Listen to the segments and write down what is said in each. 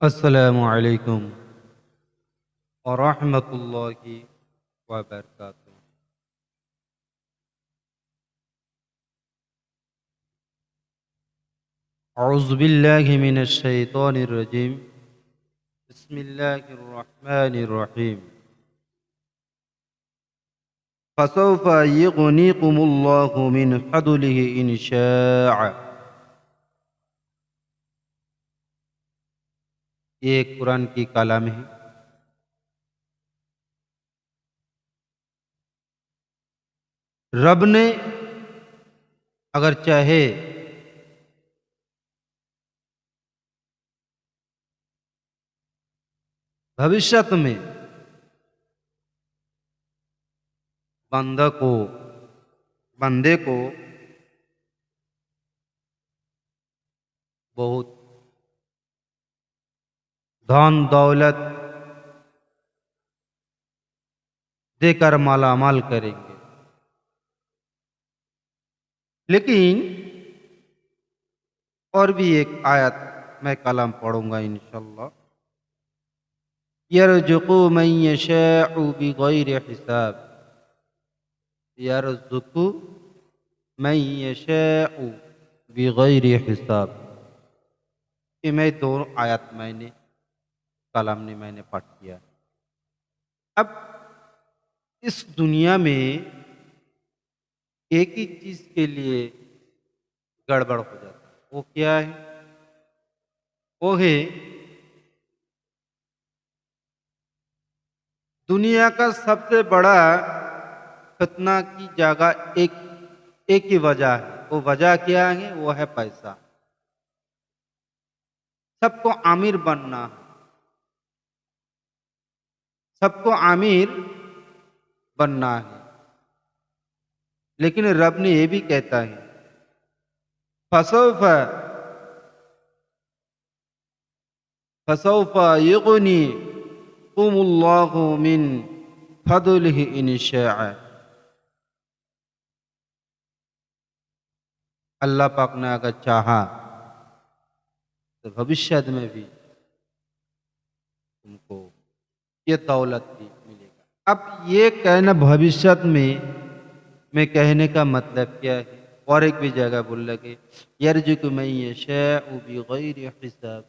अस्सलामु अलैकुम वरहमतुल्लाहि वबरकातुहू। औज़ु बिल्लाहि मिनश शैतानिर रजीम। बिस्मिल्लाहिर रहमानिर रहीम। फसौफ़ युग़नीकुमुल्लाहु मिन फ़द्लिहि इन शाअ। ये एक कुरान की कलाम है। रब ने अगर चाहे भविष्यत में बंदे को बहुत धन दौलत देकर मालामाल करेंगे, लेकिन और भी एक आयत मैं कलाम पढ़ूंगा इंशाअल्लाह। यरज़ुक़ु मन यशाअु बिग़ैरि हिसाब। यरज़ुक़ु मन यशाअु बिग़ैरि हिसाब। ये मैं दोनों आयत कलाम ने मैंने पाठ किया। अब इस दुनिया में एक ही चीज के लिए गड़बड़ हो जाता है, वो क्या है? वो है दुनिया का सबसे बड़ा फितना की जगह एक ही वजह है। वो वजह क्या है? वो है पैसा। सबको आमिर बनना है, सबको आमिर बनना है, लेकिन रब ने ये भी कहता है फसौफ फसौफ युगनी कुमुल्लाहु मिन फदलिहि इन शाअ। अल्लाह पाक ने अगर चाहा तो भविष्य में भी तुमको ये दौलत भी मिलेगा। अब ये कहना भविष्य में कहने का मतलब क्या है? और एक भी जगह बोल लगे यरज़ुक़ु मन यशाअु बिग़ैरि हिसाब।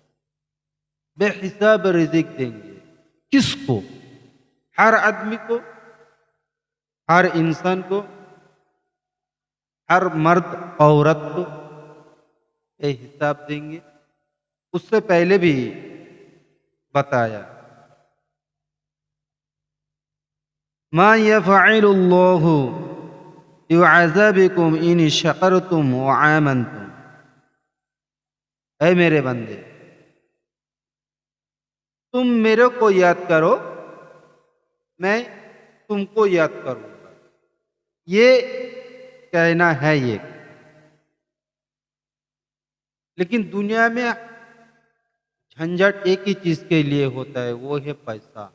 बेहिसाब रिज़्क़ देंगे। किसको? हर आदमी को, हर इंसान को, हर मर्द औरत को ये हिसाब देंगे। उससे पहले भी बताया मा यफ़अलुल्लाहु बिअज़ाबिकुम इन शकरतुम व आमनतुम। ऐ मेरे बंदे, तुम मेरे को याद करो, मैं तुमको याद करूंगा। ये कहना है ये। लेकिन दुनिया में झंझट एक ही चीज के लिए होता है, वो है पैसा।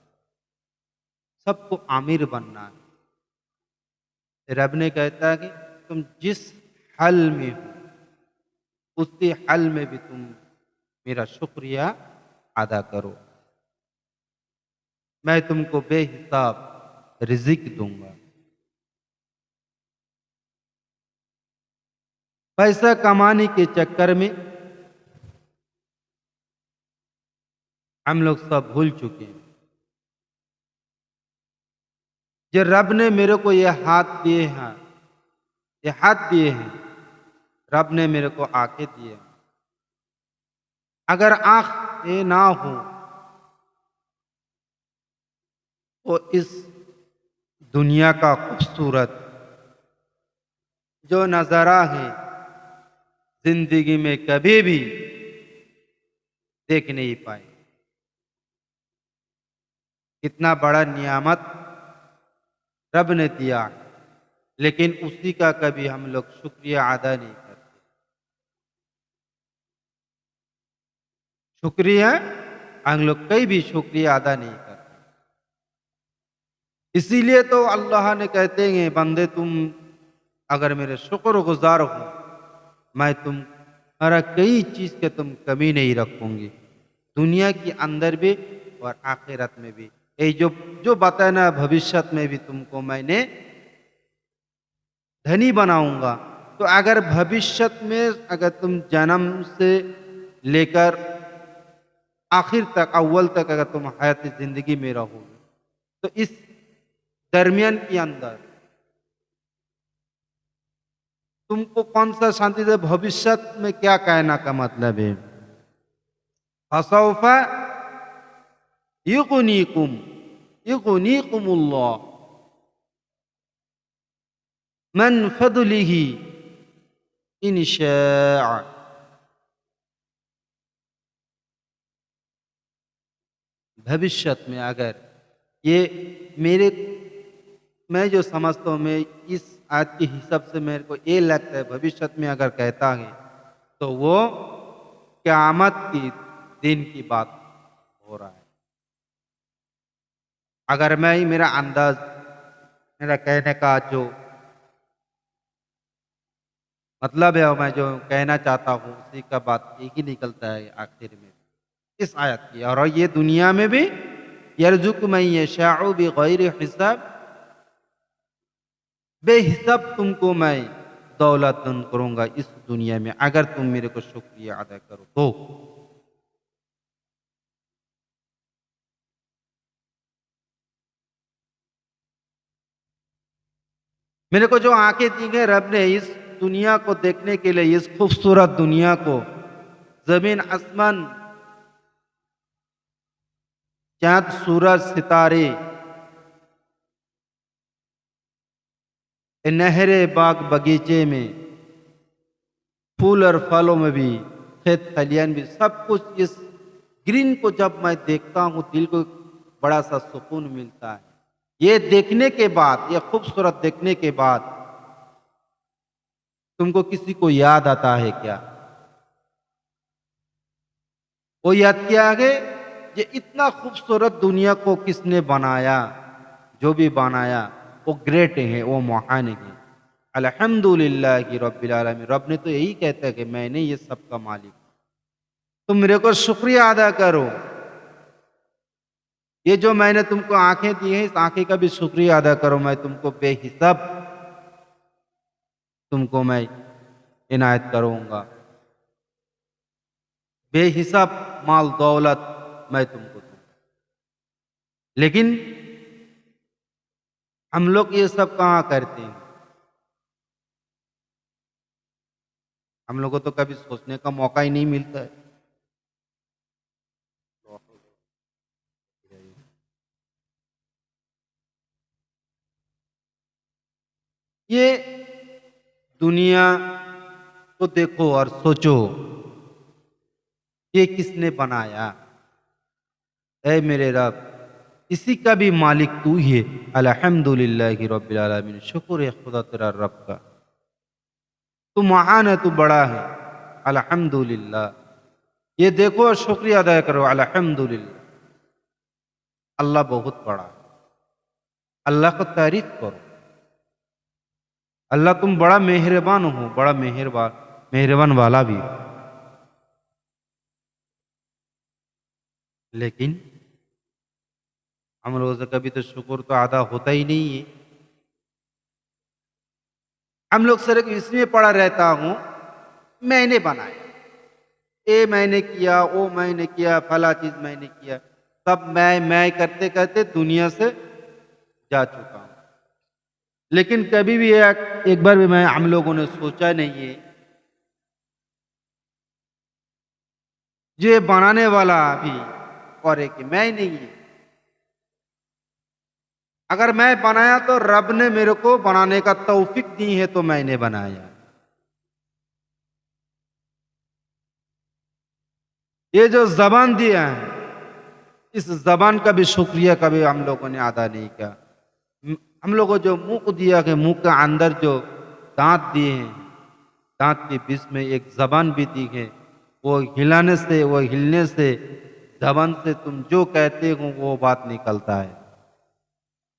सबको आमिर बनना है। रब ने कहता है कि तुम जिस हाल में हो उसी हाल में भी तुम मेरा शुक्रिया अदा करो, मैं तुमको बेहिसाब रिज़्क़ दूंगा। पैसा कमाने के चक्कर में हम लोग सब भूल चुके हैं। जो रब ने मेरे को ये हाथ दिए हैं, ये हाथ दिए हैं, रब ने मेरे को आंखें दिए हैं। अगर आंख ये ना हो तो इस दुनिया का खूबसूरत जो नज़ारा है जिंदगी में कभी भी देख नहीं पाए। कितना बड़ा नियामत रब ने दिया, लेकिन उसी का कभी हम लोग शुक्रिया अदा नहीं करते। शुक्रिया हम लोग कहीं भी शुक्रिया अदा नहीं करते। इसीलिए तो अल्लाह ने कहते हैं बंदे तुम अगर मेरे शुक्रगुजार हो, मैं तुम्हारा कई चीज के तुम कमी नहीं रखूंगी। दुनिया के अंदर भी और आखिरत में भी। ये जो बताया ना, भविष्य में भी तुमको मैंने धनी बनाऊंगा। तो अगर भविष्य में अगर तुम जन्म से लेकर आखिर तक, अव्वल तक अगर तुम हयात जिंदगी में रहोगे, तो इस दरमियान के अंदर तुमको कौन सा शांति दे? भविष्य में क्या कहना का मतलब है? फसौफा युगनीकुम युगनीकुमुल्लाह मन फदलिही इन शाअ। भविष्य में अगर ये मेरे, मैं जो समझता हूँ, मैं इस आज के हिसाब से मेरे को ये लगता है, भविष्य में अगर कहता है तो वो क़यामत की दिन की बात हो रहा है। अगर मैं ही मेरा अंदाज, मेरा कहने का जो मतलब है, मैं जो कहना चाहता हूँ उसी का बात एक ही निकलता है आखिर में इस आयत की। और ये दुनिया में भी यरजुकु मन यशाउ बिगैरि हिसाब, बेहिसाब तुमको मैं दौलत दान करूंगा इस दुनिया में, अगर तुम मेरे को शुक्रिया अदा करो तो। मेरे को जो आंखें दी गई रब ने इस दुनिया को देखने के लिए, इस खूबसूरत दुनिया को, जमीन आसमान, चांद सूरज सितारे, नहरें बाग बगीचे में, फूल और फलों में भी, खेत खलियान भी, सब कुछ इस ग्रीन को जब मैं देखता हूँ दिल को बड़ा सा सुकून मिलता है। ये देखने के बाद, ये खूबसूरत देखने के बाद तुमको किसी को याद आता है क्या? वो याद किया है कि इतना खूबसूरत दुनिया को किसने बनाया? जो भी बनाया वो ग्रेट है, वो महान है। अल्हम्दुलिल्लाहि रब्बिल आलमीन। रब ने तो यही कहता है कि मैंने ये सब का मालिक हूं, तुम मेरे को शुक्रिया अदा करो। ये जो मैंने तुमको आंखें दी हैं, इस आंखें का भी शुक्रिया अदा करो। मैं तुमको बेहिसाब तुमको मैं इनायत करूंगा, बेहिसाब माल दौलत मैं तुमको दूंगा। लेकिन हम लोग ये सब कहाँ करते हैं? हम लोगों को तो कभी सोचने का मौका ही नहीं मिलता है। ये दुनिया को देखो और सोचो, ये किसने बनाया? ऐ मेरे रब, इसी का भी मालिक तू ही है। अल्हम्दुलिल्लाहि रब्बिल आलमीन। शुक्र है खुदा तेरा रब का, तू महान है, तू बड़ा है। अल्हम्दुलिल्लाह। ये देखो और शुक्रिया अदा करो। अल्हम्दुलिल्लाह, अल्लाह बहुत बड़ा है। अल्लाह को तारीफ करो। अल्लाह तुम बड़ा मेहरबान हो, बड़ा मेहरबान वाला भी। लेकिन हम लोगों से कभी तो शुक्र तो अदा होता ही नहीं है। हम लोग सिर्फ इसमें पड़ा रहता हूं, मैंने बनाया, ये मैंने किया, वो मैंने किया, फला चीज मैंने किया। सब मैं करते करते दुनिया से जा चुका हूं। लेकिन कभी भी एक बार भी मैं हम लोगों ने सोचा नहीं है, ये बनाने वाला भी और एक मैं नहीं है। अगर मैं बनाया तो रब ने मेरे को बनाने का तौफीक दी है, तो मैंने बनाया। ये जो जबान दिया है, इस जबान का भी शुक्रिया कभी हम लोगों ने अदा नहीं किया। हम लोगों को जो मुंह को दिया कि मुंह के अंदर जो दांत दिए हैं, दांत के बीच में एक जबान भी दी है, वो हिलाने से, वो हिलने से, जबान से तुम जो कहते हो वो बात निकलता है।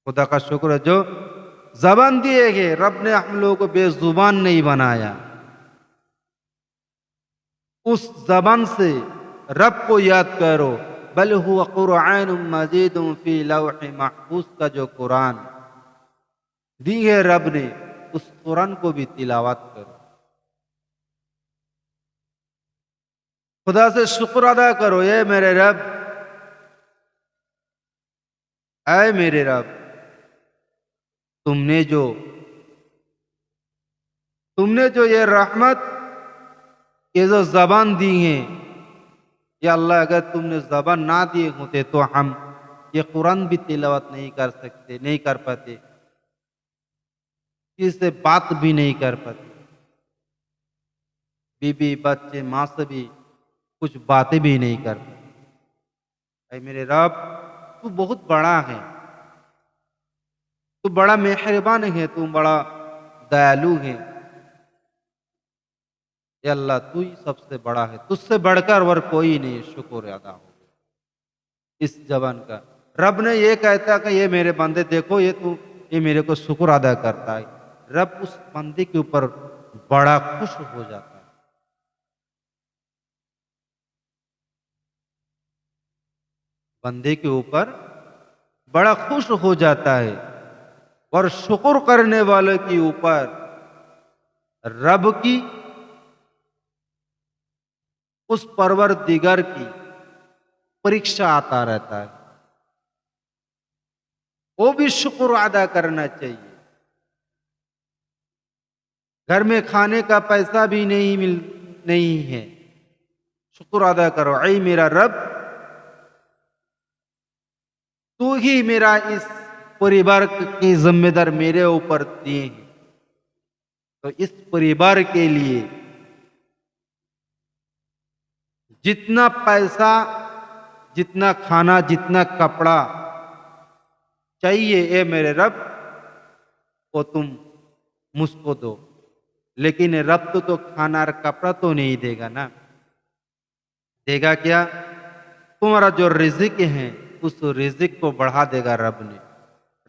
खुदा का शुक्र है जो जबान दिए गए, रब ने हम लोगों को बेजुबान नहीं बनाया। उस जबान से रब को याद करो। बल हुवा कुरआन मजीद फी लौह महफूज का जो कुरान दी है रब ने, उस कुरान को भी तिलावत करो। खुदा से शुक्र अदा करो, ये मेरे रब, ऐ मेरे रब, तुमने जो ये रहमत, ये जो जबान दी है, या अल्लाह अगर तुमने जबान ना दिए होते तो हम ये कुरान भी तिलावत नहीं कर सकते, नहीं कर पाते, किसी बात भी नहीं कर पाते, बीबी बच्चे माँ से भी कुछ बातें भी नहीं कर पाते। ऐ मेरे रब, तू बहुत बड़ा है, तू बड़ा मेहरबान है, तू बड़ा दयालु है। या अल्लाह तू ही सबसे बड़ा है, तुझसे बढ़कर और कोई नहीं। शुक्र अदा हो गया इस जबान का। रब ने ये कहता कि ये मेरे बंदे देखो, ये मेरे को शुक्र अदा करता है। रब उस बंदे के ऊपर बड़ा खुश हो जाता है। बंदे के ऊपर बड़ा खुश हो जाता है। और शुक्र करने वाले के ऊपर रब की, उस परवरदिगार की परीक्षा आता रहता है। वो भी शुक्र अदा करना चाहिए। घर में खाने का पैसा भी नहीं है, शुक्र अदा करो। ऐ मेरा रब, तू ही मेरा इस परिवार की जिम्मेदार मेरे ऊपर दिए हैं, तो इस परिवार के लिए जितना पैसा, जितना खाना, जितना कपड़ा चाहिए, ये मेरे रब, वो तुम मुझको दो। लेकिन रब तो खाना और कपड़ा तो नहीं देगा ना, देगा क्या? तुम्हारा जो रिजिक है उस रिजिक को बढ़ा देगा रब ने।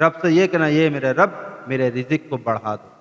रब से ये कहना, ये मेरे रब, मेरे रिजिक को बढ़ा दो।